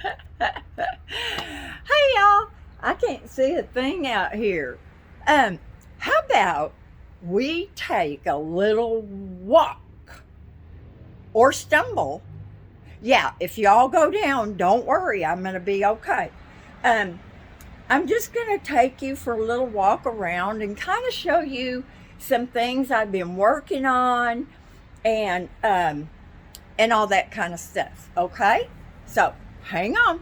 Hey y'all, I can't see a thing out here. How about we take a little walk or stumble? Yeah, if y'all go down, don't worry, I'm gonna be okay. Um, I'm just gonna take you for a little walk around and kind of show you some things I've been working on and and all that kind of stuff. Okay, so hang on.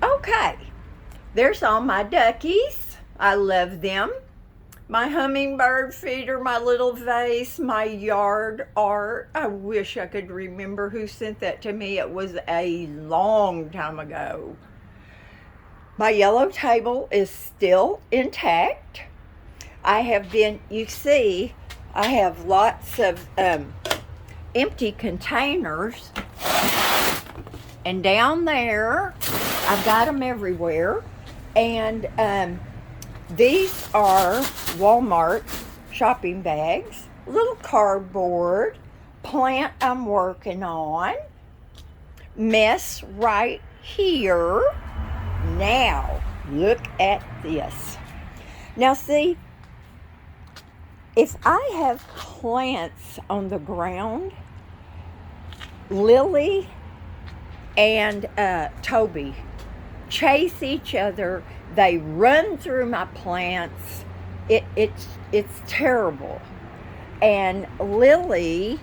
Okay, there's all my duckies. I love them. My hummingbird feeder, my little vase, my yard art. I wish I could remember who sent that to me. It was a long time ago. My yellow table is still intact. I have been, you see, I have lots of empty containers. And down there, I've got them everywhere. And these are Walmart shopping bags, little cardboard, plant I'm working on, mess right here. Now, look at this. Now, see, if I have plants on the ground, Lily and Toby chase each other. They run through my plants. It's terrible. And Lily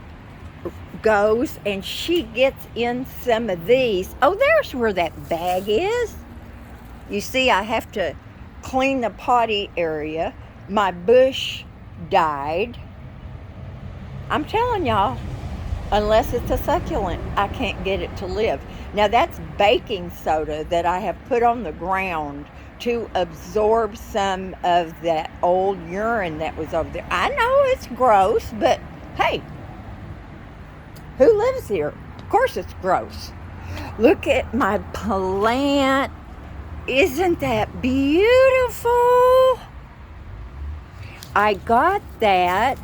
goes and she gets in some of these. Oh, there's where that bag is. You see, I have to clean the potty area. My bush died. I'm telling y'all, unless it's a succulent, I can't get it to live. Now that's baking soda that I have put on the ground to absorb some of that old urine that was over there. I know it's gross, but hey, who lives here? Of course it's gross. Look at my plant. Isn't that beautiful? I got that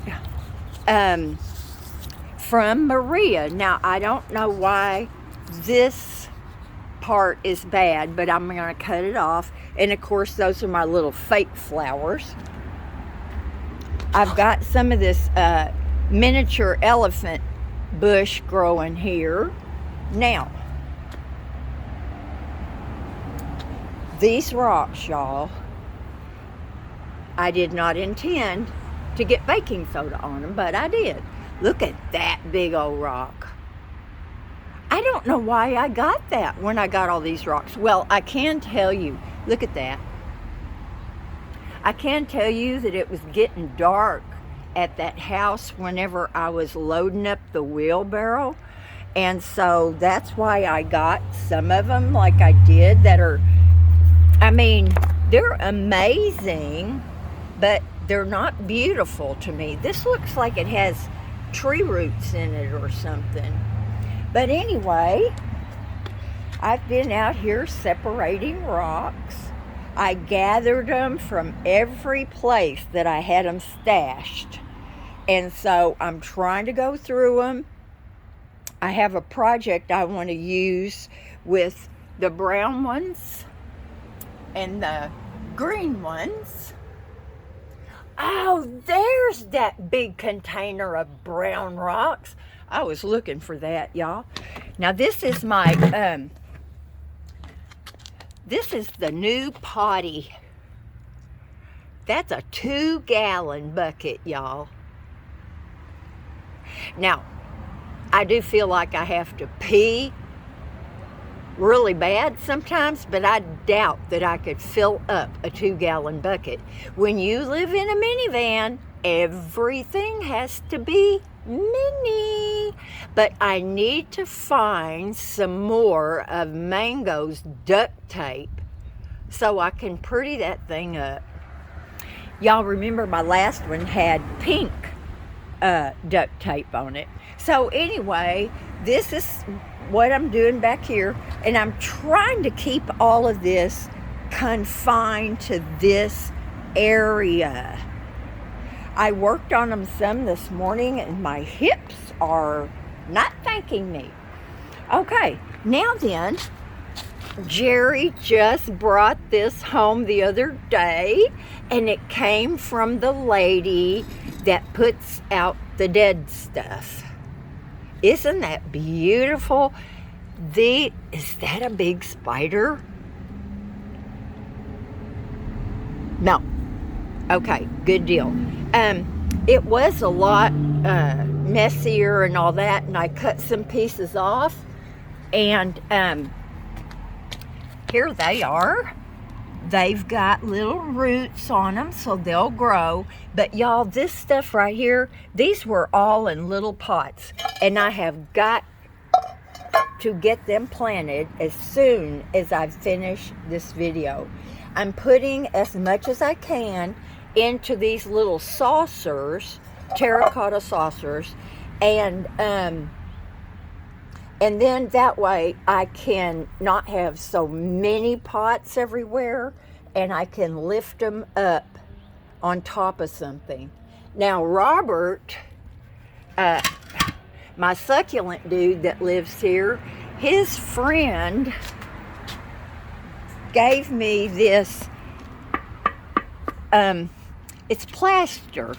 from Maria. Now, I don't know why this part is bad, but I'm going to cut it off. And of course, those are my little fake flowers. I've got some of this miniature elephant bush growing here. Now, these rocks, y'all, I did not intend to get baking soda on them, but I did. Look at that big old rock. I don't know why I got that when I got all these rocks. Well, I can tell you, look at that. I can tell you that it was getting dark at that house whenever I was loading up the wheelbarrow. And so that's why I got some of them like I did that are, I mean, they're amazing, but they're not beautiful to me. This looks like it has tree roots in it or something. But anyway, I've been out here separating rocks. I gathered them from every place that I had them stashed. And so I'm trying to go through them. I have a project I want to use with the brown ones and the green ones. Oh, there's that big container of brown rocks. I was looking for that, y'all. Now this is my, this is the new potty. That's a 2-gallon bucket, y'all. Now, I do feel like I have to pee really bad sometimes, but I doubt that I could fill up a 2-gallon bucket. When you live in a minivan, everything has to be mini. But I need to find some more of Mango's duct tape so I can pretty that thing up. Y'all remember my last one had pink duct tape on it. So anyway, this is what I'm doing back here, and I'm trying to keep all of this confined to this area. I worked on them some this morning, and my hips are not thanking me. Okay, Now then, Jerry just brought this home the other day, and it came from the lady that puts out the dead stuff. Isn't that beautiful? Is that a big spider? No. Okay, good deal. It was a lot messier and all that, and I cut some pieces off, and here they are. They've got little roots on them, so they'll grow. But y'all, this stuff right here, these were all in little pots, and I have got to get them planted as soon as I finish this video. I'm putting as much as I can into these little saucers, terracotta saucers, and then that way I can not have so many pots everywhere, and I can lift them up on top of something. Now Robert, my succulent dude that lives here, his friend gave me this, it's plaster,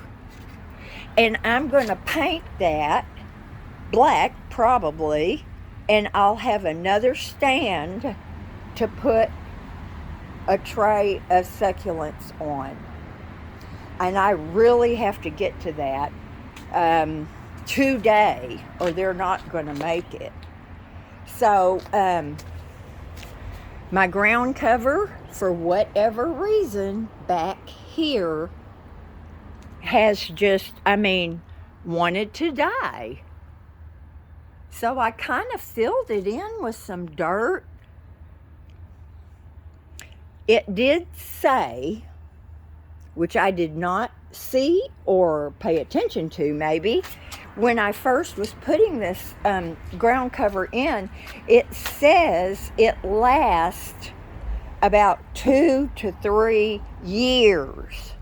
and I'm going to paint that black probably, and I'll have another stand to put a tray of succulents on. And I really have to get to that today, or they're not going to make it. So my ground cover, for whatever reason, back here has just, wanted to die. So I kind of filled it in with some dirt. It did say, which I did not see or pay attention to maybe, when I first was putting this ground cover in, it says it lasts about 2 to 3 years.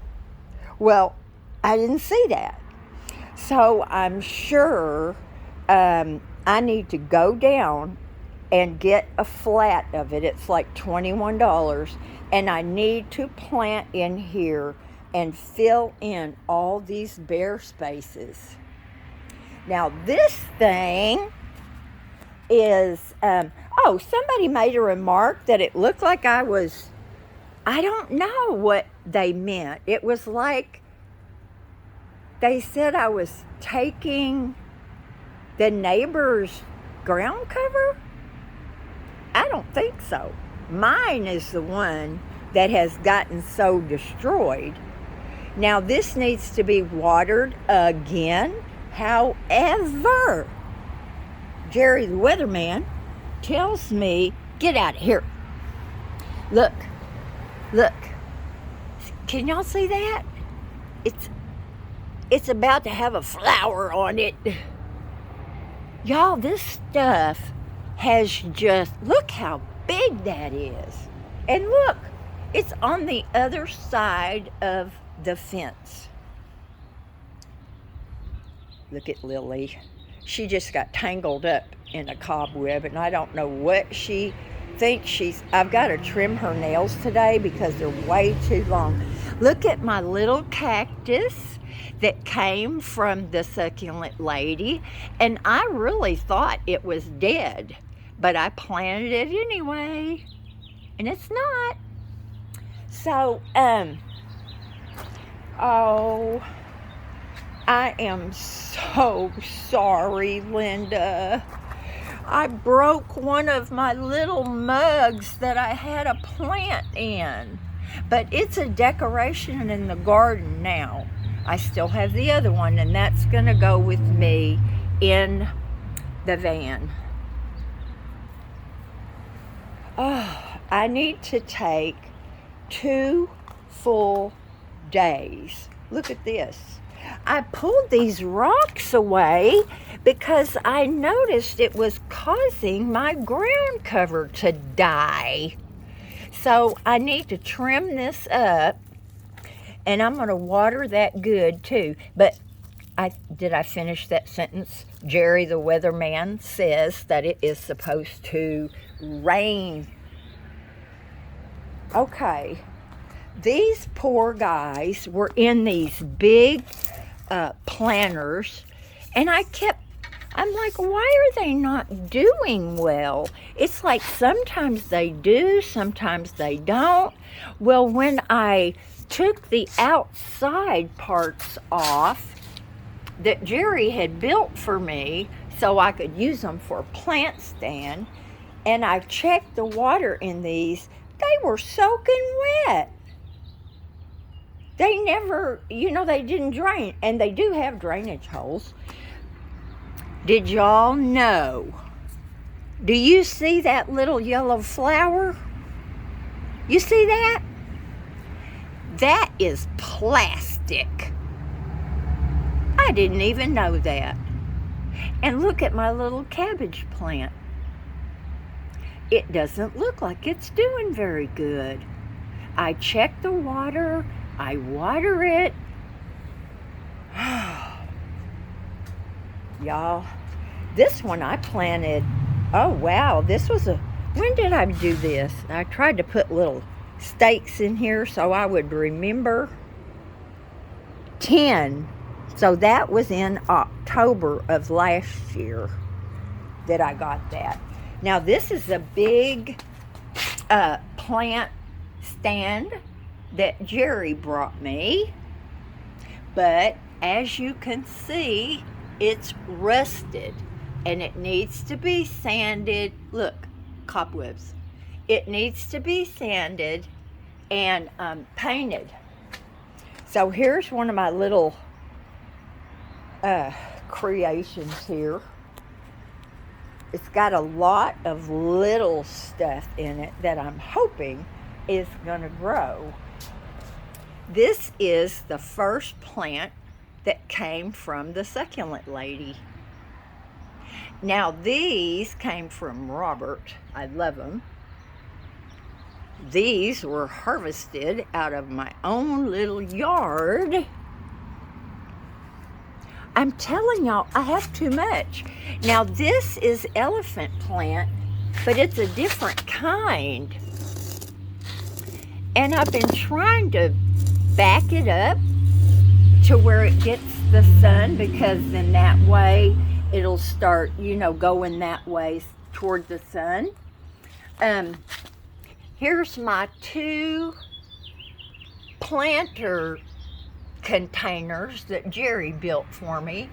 Well, I didn't see that. So I'm sure I need to go down and get a flat of it. It's like $21, and I need to plant in here and fill in all these bare spaces. Now this thing is, somebody made a remark that it looked like I don't know what they meant. It was like they said I was taking the neighbor's ground cover. I don't think so. Mine is the one that has gotten so destroyed. Now this needs to be watered again. However, Jerry the weatherman tells me, get out of here. Look. Can y'all see that? It's about to have a flower on it. Y'all, this stuff has just, look how big that is. And look, it's on the other side of the fence. Look at Lily. She just got tangled up in a cobweb, and I don't know what she thinks I've got to trim her nails today because they're way too long. Look at my little cactus that came from the succulent lady, and I really thought it was dead, but I planted it anyway, and it's not. So, I am so sorry, Linda. I broke one of my little mugs that I had a plant in, but it's a decoration in the garden now. I still have the other one, and that's going to go with me in the van. Oh, I need to take 2 full days. Look at this. I pulled these rocks away because I noticed it was causing my ground cover to die. So I need to trim this up, and I'm going to water that good too. But Did I finish that sentence? Jerry the weatherman says that it is supposed to rain. Okay. These poor guys were in these big planters, and I'm like, why are they not doing well? It's like sometimes they do, sometimes they don't. Well, when I took the outside parts off that Jerry had built for me so I could use them for a plant stand, and I checked the water in these, they were soaking wet. They never, they didn't drain, and they do have drainage holes. Did y'all know? Do you see that little yellow flower? You see that? That is plastic. I didn't even know that. And look at my little cabbage plant. It doesn't look like it's doing very good. I check the water. I water it. Y'all, this one I planted. Oh, wow. When did I do this? I tried to put little stakes in here so I would remember. 10. So that was in October of last year that I got that. Now, this is a big plant stand that Jerry brought me, but as you can see, it's rusted and it needs to be sanded. Look, cobwebs. It needs to be sanded and painted. So here's one of my little creations here. It's got a lot of little stuff in it that I'm hoping is going to grow. This is the first plant that came from the succulent lady. Now these came from Robert. I love them. These were harvested out of my own little yard. I'm telling y'all, I have too much. Now this is elephant plant, but it's a different kind. And I've been trying to back it up to where it gets the sun, because then that way it'll start, going that way toward the sun. Here's my 2 planter containers that Jerry built for me.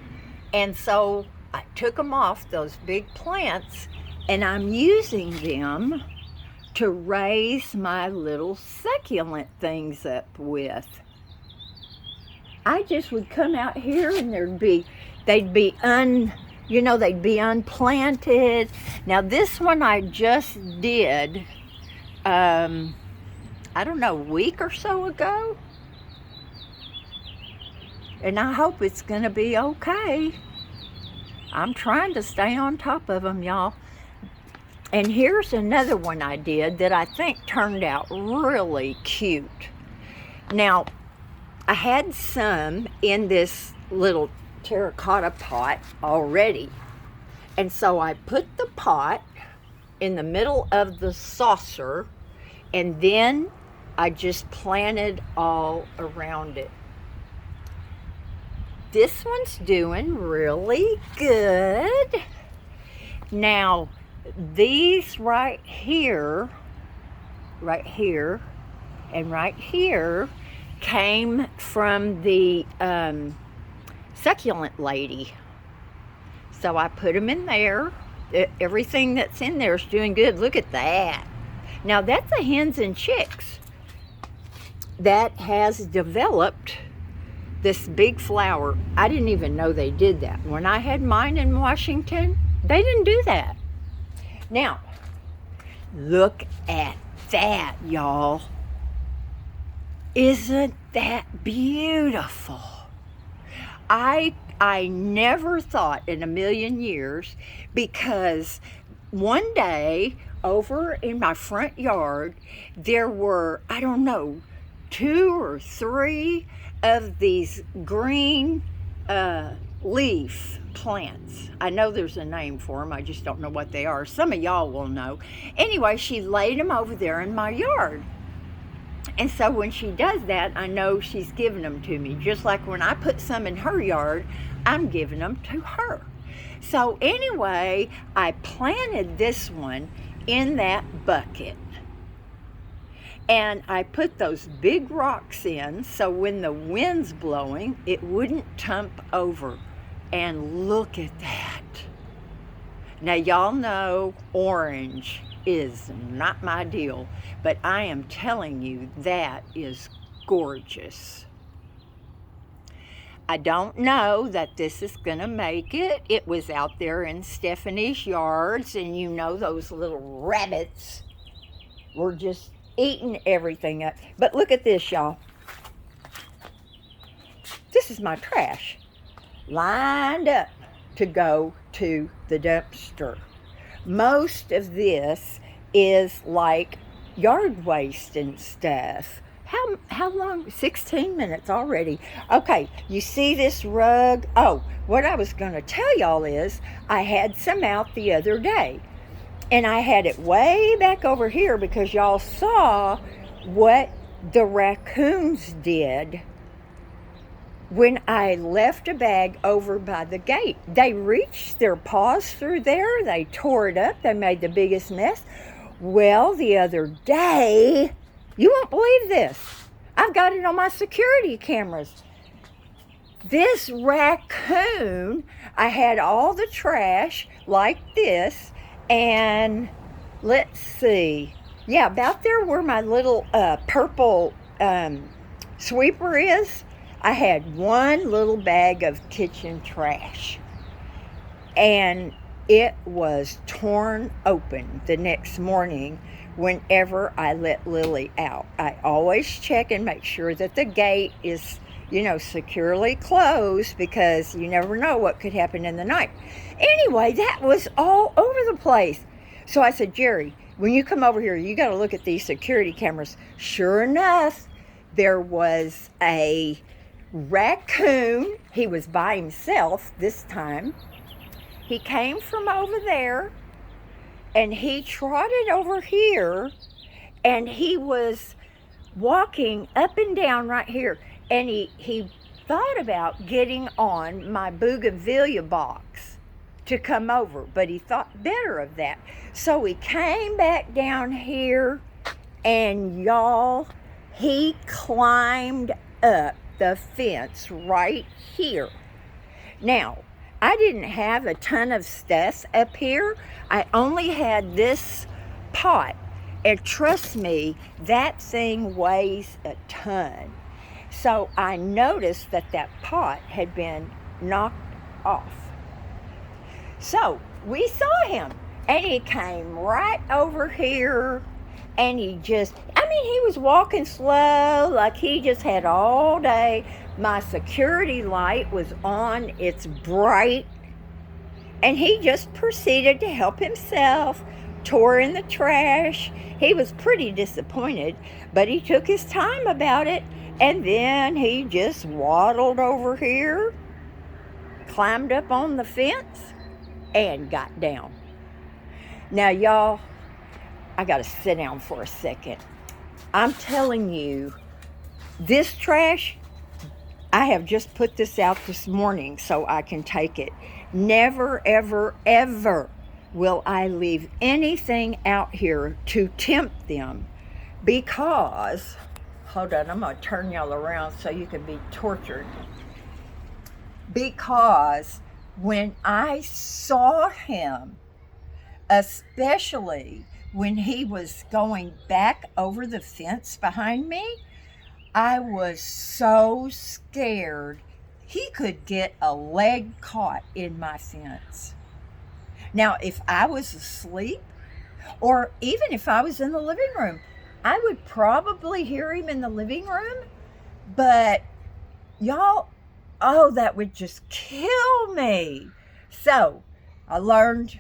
And so I took them off those big plants, and I'm using them to raise my little succulent things up with. I just would come out here and they'd be unplanted. Now this one I just did, I don't know, a week or so ago. And I hope it's gonna be okay. I'm trying to stay on top of them, y'all. And here's another one I did that I think turned out really cute. Now, I had some in this little terracotta pot already. And so I put the pot in the middle of the saucer, and then I just planted all around it. This one's doing really good. Now, these right here, and right here came from the succulent lady. So I put them in there. Everything that's in there is doing good. Look at that. Now that's a hens and chicks that has developed this big flower. I didn't even know they did that. When I had mine in Washington, they didn't do that. Now, look at that, y'all. Isn't that beautiful? I never thought in a million years, because one day over in my front yard, there were, 2 or 3 of these green leaf plants. I know there's a name for them. I just don't know what they are. Some of y'all will know. Anyway, she laid them over there in my yard. And so when she does that, I know she's giving them to me. Just like when I put some in her yard, I'm giving them to her. So anyway, I planted this one in that bucket. And I put those big rocks in so when the wind's blowing, it wouldn't tump over. And look at that. Now, y'all know orange is not my deal, but I am telling you, that is gorgeous. I don't know that this is going to make it. It was out there in Stephanie's yards, and you know those little rabbits were just eating everything up. But look at this, y'all. This is my trash, lined up to go to the dumpster. Most of this is like yard waste and stuff. How long? 16 minutes already. Okay, you see this rug? Oh, what I was going to tell y'all is I had some out the other day. And I had it way back over here because y'all saw what the raccoons did when I left a bag over by the gate. They reached their paws through there. They tore it up. They made the biggest mess. Well, the other day, you won't believe this. I've got it on my security cameras. This raccoon, I had all the trash like this, and let's see. Yeah, about there where my little purple sweeper is, I had one little bag of kitchen trash. And it was torn open the next morning whenever I let Lily out. I always check and make sure that the gate is, securely closed because you never know what could happen in the night. Anyway, that was all over the place. So I said, Jerry, when you come over here, you got to look at these security cameras. Sure enough, there was a raccoon. He was by himself this time. He came from over there, and he trotted over here, and he was walking up and down right here. And he thought about getting on my bougainvillea box to come over, but he thought better of that. So he came back down here, and y'all, he climbed up the fence right here. Now, I didn't have a ton of stuff up here. I only had this pot. And trust me, that thing weighs a ton. So I noticed that pot had been knocked off. So we saw him, and he came right over here, and he was walking slow, like he just had all day. My security light was on, it's bright, and he just proceeded to help himself, tore in the trash. He was pretty disappointed, but he took his time about it, and then he just waddled over here, climbed up on the fence, and got down. Now, y'all, I got to sit down for a second. I'm telling you, this trash, I have just put this out this morning so I can take it. Never, ever, ever will I leave anything out here to tempt them, because, hold on, I'm going to turn y'all around so you can be tortured. Because when I saw him, especially when he was going back over the fence behind me, I was so scared he could get a leg caught in my fence. Now, if I was asleep, or even if I was in the living room, I would probably hear him in the living room, but y'all, oh, that would just kill me. So I learned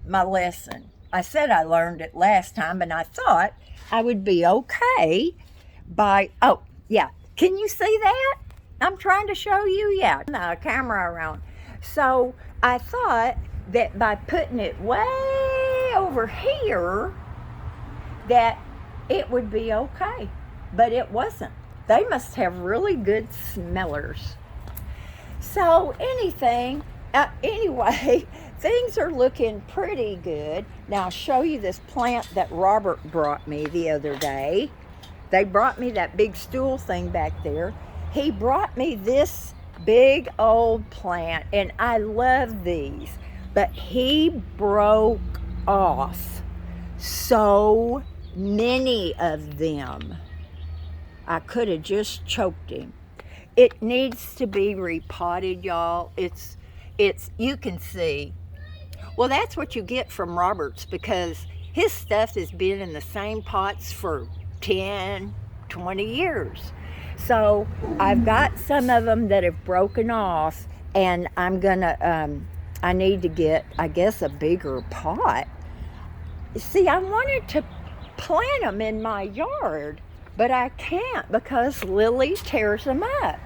my lesson. I said I learned it last time, and I thought I would be okay by, oh, yeah. Can you see that? I'm trying to show you, yeah, the camera around. So I thought that by putting it way over here, that it would be okay, but it wasn't. They must have really good smellers. So anyway, things are looking pretty good. Now I'll show you this plant that Robert brought me the other day. They brought me that big stool thing back there. He brought me this big old plant, and I love these, but he broke off so many of them. I could have just choked him. It needs to be repotted, y'all. It's you can see. Well, that's what you get from Roberts, because his stuff has been in the same pots for 10, 20 years. So I've got some of them that have broken off, and I'm gonna, I need to get, I guess, a bigger pot. See, I wanted to plant them in my yard, but I can't because Lily tears them up.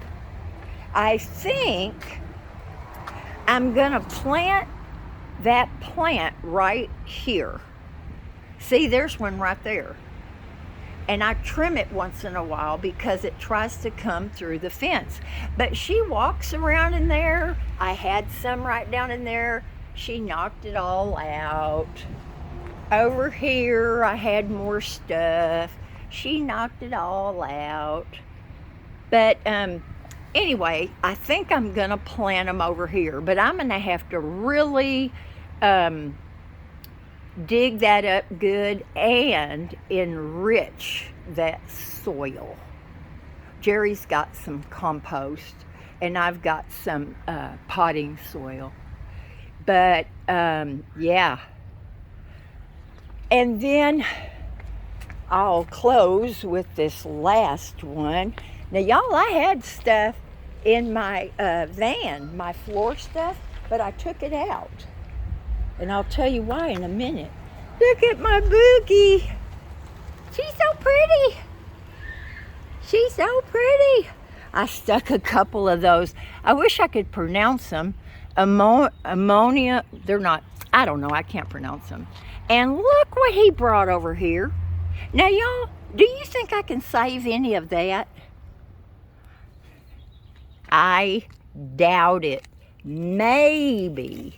I think I'm gonna plant that plant right here. See, there's one right there. And I trim it once in a while because it tries to come through the fence. But she walks around in there. I had some right down in there. She knocked it all out. Over here, I had more stuff. She knocked it all out. But anyway, I think I'm gonna plant them over here. But I'm gonna have to really dig that up good and enrich that soil. Jerry's got some compost, and I've got some potting soil. But yeah. And then I'll close with this last one. Now, y'all, I had stuff in my van, my floor stuff, but I took it out. And I'll tell you why in a minute. Look at my Boogie. She's so pretty. She's so pretty. I stuck a couple of those. I wish I could pronounce them. Ammonia, they're not, I don't know, I can't pronounce them. And look what he brought over here. Now, y'all, do you think I can save any of that? I doubt it. Maybe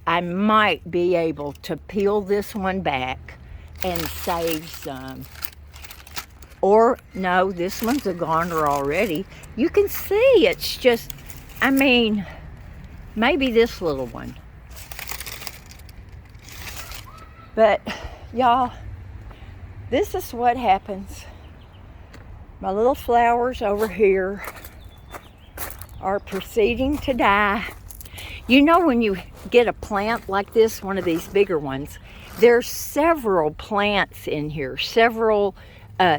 I might be able to peel this one back and save some. Or, no, this one's a goner already. You can see it's just, I mean, maybe this little one. But, y'all, this is what happens. My little flowers over here are proceeding to die. You know, when you get a plant like this, one of these bigger ones, there's several plants in here, several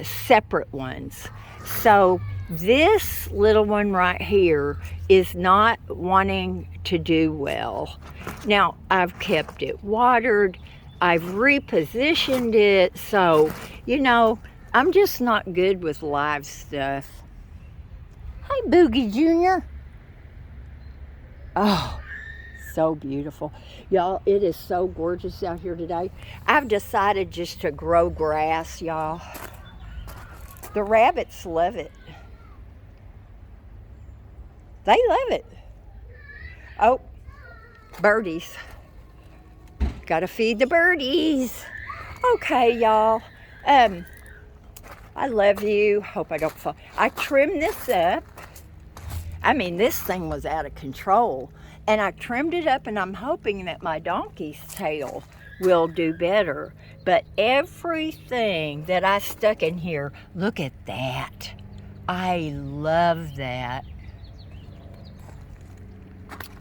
separate ones. So this little one right here is not wanting to do well. Now, I've kept it watered, I've repositioned it, so, you know, I'm just not good with live stuff. Hi, Boogie Jr. Oh, so beautiful. Y'all, it is so gorgeous out here today. I've decided just to grow grass, y'all. The rabbits love it. They love it. Oh, birdies. Gotta feed the birdies. Okay, y'all. I love you. Hope I don't fall. I trimmed this up. I mean, this thing was out of control. And I trimmed it up, and I'm hoping that my donkey's tail will do better. But everything that I stuck in here, look at that. I love that.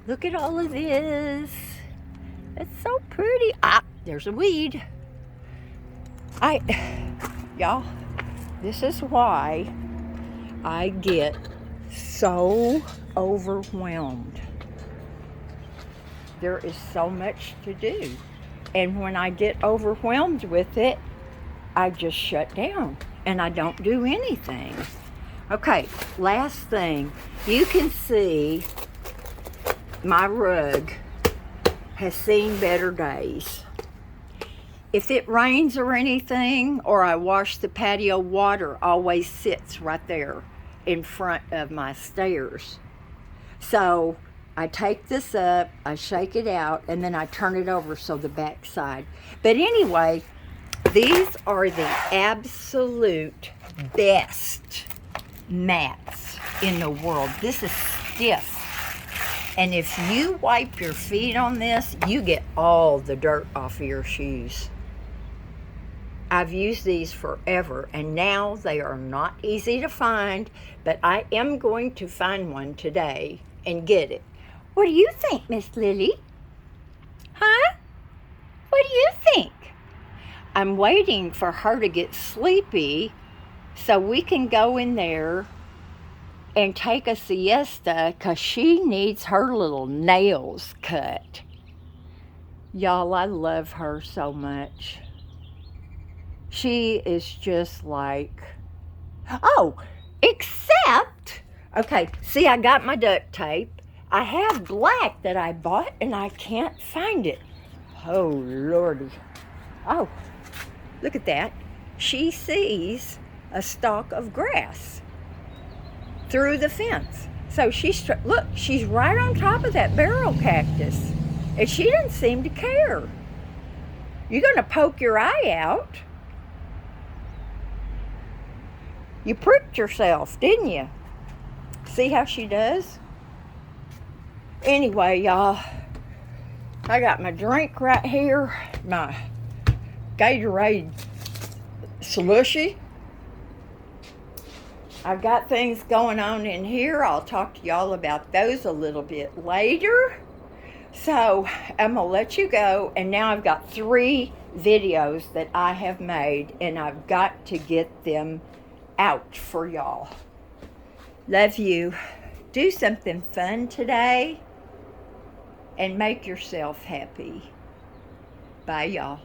Look at all of this. It's so pretty. Ah, there's a weed. Y'all, this is why I get so overwhelmed. There is so much to do. And when I get overwhelmed with it, I just shut down and I don't do anything. Okay, last thing. You can see my rug has seen better days. If it rains or anything, or I wash the patio, water always sits right there in front of my stairs. So I take this up, I shake it out, and then I turn it over so the back side. But anyway, these are the absolute best mats in the world. This is stiff. And if you wipe your feet on this, you get all the dirt off of your shoes. I've used these forever, and now they are not easy to find, but I am going to find one today and get it. What do you think, Miss Lily? Huh? What do you think? I'm waiting for her to get sleepy so we can go in there and take a siesta because she needs her little nails cut. Y'all, I love her so much. She is just like, oh, except, okay, see, I got my duct tape. I have black that I bought and I can't find it. Oh, Lordy. Oh, look at that. She sees a stalk of grass through the fence. So look, she's right on top of that barrel cactus. And she doesn't seem to care. You're going to poke your eye out. You pricked yourself, didn't you? See how she does? Anyway, y'all, I got my drink right here, my Gatorade slushy. I've got things going on in here. I'll talk to y'all about those a little bit later. So I'm gonna let you go, and now I've got 3 videos that I have made, and I've got to get them out for y'all. Love you. Do something fun today and make yourself happy. Bye, y'all.